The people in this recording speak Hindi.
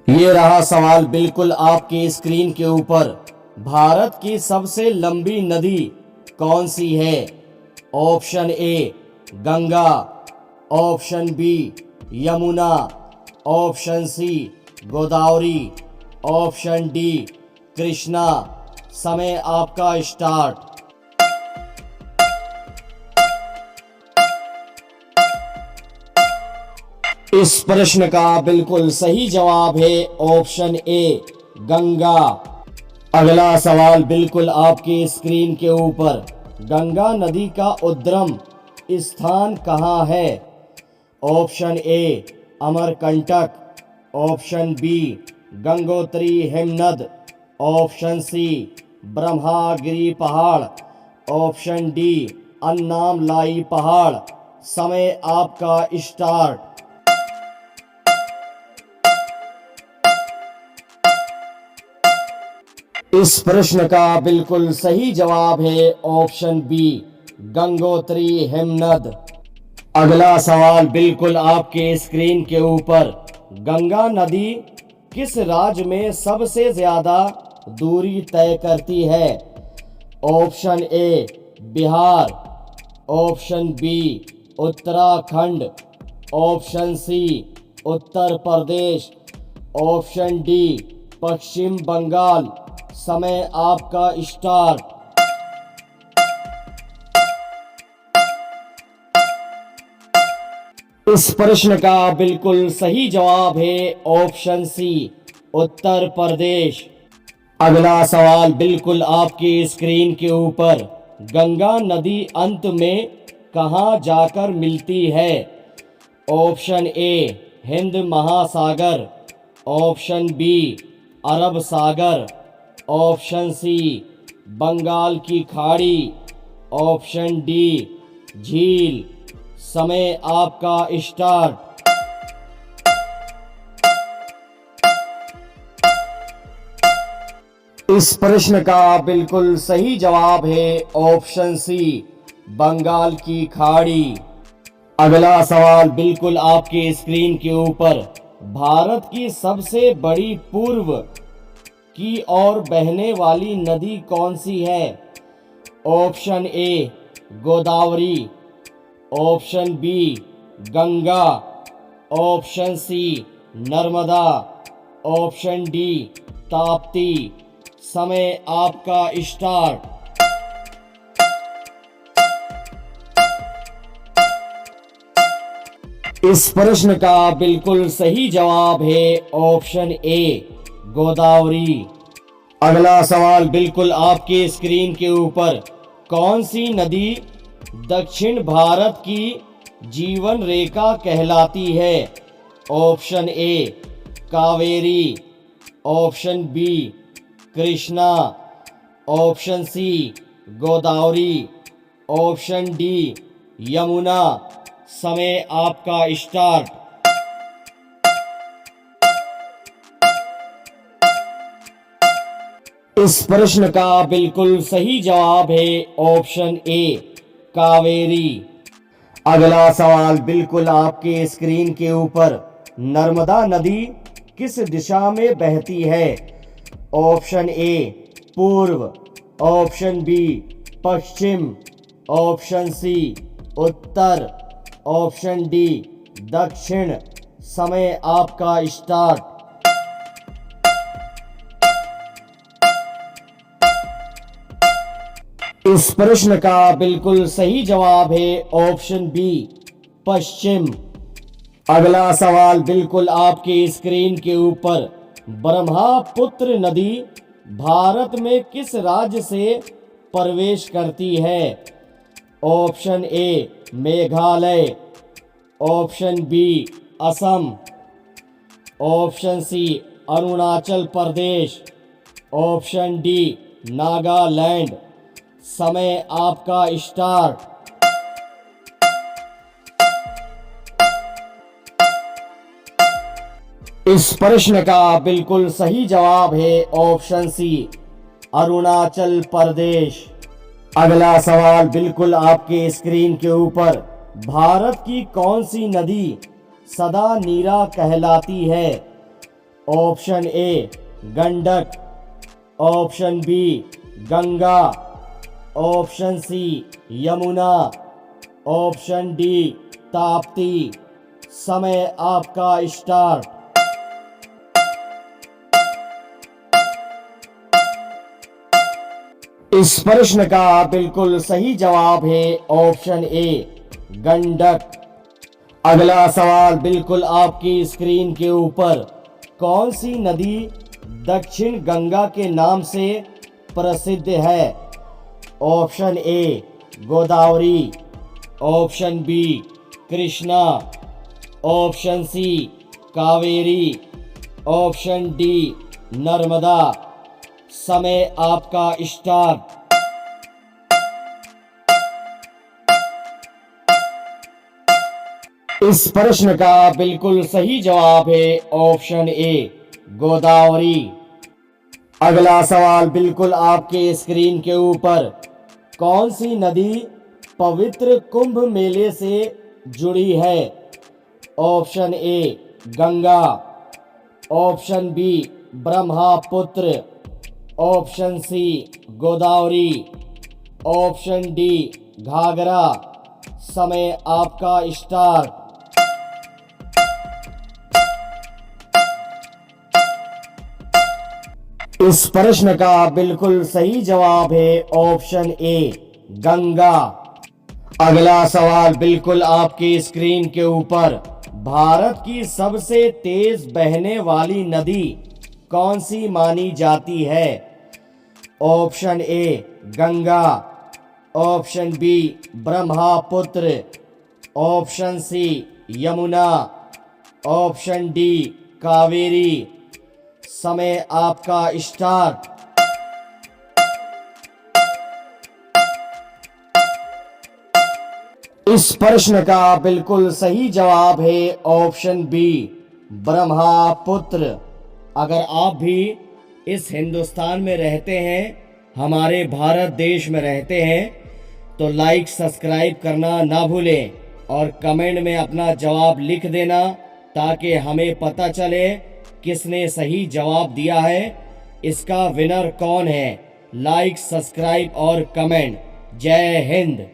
ये रहा सवाल बिल्कुल आपकी स्क्रीन के ऊपर। भारत की सबसे लंबी नदी कौन सी है? Option A Ganga, option B Yamuna, option C Godavari, option D Krishna. समय आपका स्टार्ट। इस प्रश्न का बिल्कुल सही जवाब है ऑप्शन ए गंगा। अगला सवाल बिल्कुल आपकी स्क्रीन के ऊपर। गंगा नदी का उद्गम स्थान कहाँ है? Option A Amarkantak, option B Gangotri हिमनद, ऑप्शन सी ब्रह्मागिरी पहाड़, ऑप्शन डी अन्नामलाई पहाड़। समय आपका स्टार्ट। इस प्रश्न का बिल्कुल सही जवाब है ऑप्शन बी गंगोत्री हिमनद। अगला सवाल बिल्कुल आपके स्क्रीन के ऊपर। गंगा नदी किस राज्य में सबसे ज्यादा दूरी तय करती है? Option A Bihar, option B Uttarakhand, option C Uttar Pradesh, option D Paschim Bangal. समय आपका स्टार्ट। इस प्रश्न का बिल्कुल सही जवाब है ऑप्शन सी उत्तर प्रदेश। अगला सवाल बिल्कुल आपकी स्क्रीन के ऊपर। गंगा नदी अंत में कहाँ जाकर मिलती है? ऑप्शन ए हिंद महासागर, ऑप्शन बी अरब सागर, ऑप्शन सी बंगाल की खाड़ी, ऑप्शन डी झील। समय आपका स्टार्ट। इस प्रश्न का बिल्कुल सही जवाब है ऑप्शन सी बंगाल की खाड़ी। अगला सवाल बिल्कुल आपकी स्क्रीन के ऊपर। भारत की सबसे बड़ी पूर्व की ओर बहने वाली नदी कौन सी है? Option A Godavari, option B Ganga, option C Narmada, option D Tapti. समय आपका स्टार्ट। इस प्रश्न का बिल्कुल सही जवाब है ऑप्शन ए गोदावरी। अगला सवाल बिल्कुल आपके स्क्रीन के ऊपर। कौन सी नदी दक्षिण भारत की जीवन रेखा कहलाती है? Option A Kaveri, option B Krishna, option C Godavari, option D Yamuna. समय आपका स्टार्ट। इस प्रश्न का बिल्कुल सही जवाब है ऑप्शन ए कावेरी। अगला सवाल बिल्कुल आपके स्क्रीन के ऊपर। नर्मदा नदी किस दिशा में बहती है? ऑप्शन ए पूर्व, ऑप्शन बी पश्चिम, ऑप्शन सी उत्तर, ऑप्शन डी दक्षिण। समय आपका स्टार्ट। इस प्रश्न का बिल्कुल सही जवाब है ऑप्शन बी पश्चिम। अगला सवाल बिल्कुल आपकी स्क्रीन के ऊपर। ब्रह्मपुत्र नदी भारत में किस राज्य से प्रवेश करती है? Option A Meghalaya, option B Assam, option C Arunachal Pradesh, option D Nagaland. समय आपका स्टार्ट। इस प्रश्न का बिल्कुल सही जवाब है ऑप्शन सी अरुणाचल प्रदेश। अगला सवाल बिल्कुल आपके स्क्रीन के ऊपर। भारत की कौन सी नदी सदा नीरा कहलाती है? Option A Gandak, option B Ganga, option C Yamuna, option D Tapti. समय आपका स्टार्ट। इस प्रश्न का बिल्कुल सही जवाब है ऑप्शन ए गंडक। अगला सवाल बिल्कुल आपकी स्क्रीन के ऊपर। कौन सी नदी दक्षिण गंगा के नाम से प्रसिद्ध है? Option A Godavari, option B Krishna, option C Kaveri, option D Narmada. समय आपका स्टार्ट। इस प्रश्न का बिल्कुल सही जवाब है ऑप्शन ए गोदावरी। अगला सवाल बिल्कुल आपके स्क्रीन के ऊपर। कौन सी नदी पवित्र कुंभ मेले से जुड़ी है? Option A Ganga, option B Brahmaputra, option C Godavari, option D Ghaghara. समय आपका स्टार्ट। इस प्रश्न का बिल्कुल सही जवाब है ऑप्शन ए गंगा। अगला सवाल बिल्कुल आपकी स्क्रीन के ऊपर। भारत की सबसे तेज बहने वाली नदी कौन सी मानी जाती है? Option A Ganga, option B Brahmaputra, option C Yamuna, option D Kaveri. समय आपका स्टार्ट। इस प्रश्न का बिल्कुल सही जवाब है ऑप्शन बी ब्रह्मपुत्र। अगर आप भी इस हिंदुस्तान में रहते हैं, हमारे भारत देश में रहते हैं, तो लाइक सब्सक्राइब करना ना भूलें और कमेंट में अपना जवाब लिख देना ताकि हमें पता चले किसने सही जवाब दिया है, इसका विनर कौन है। लाइक सब्सक्राइब और कमेंट। जय हिंद।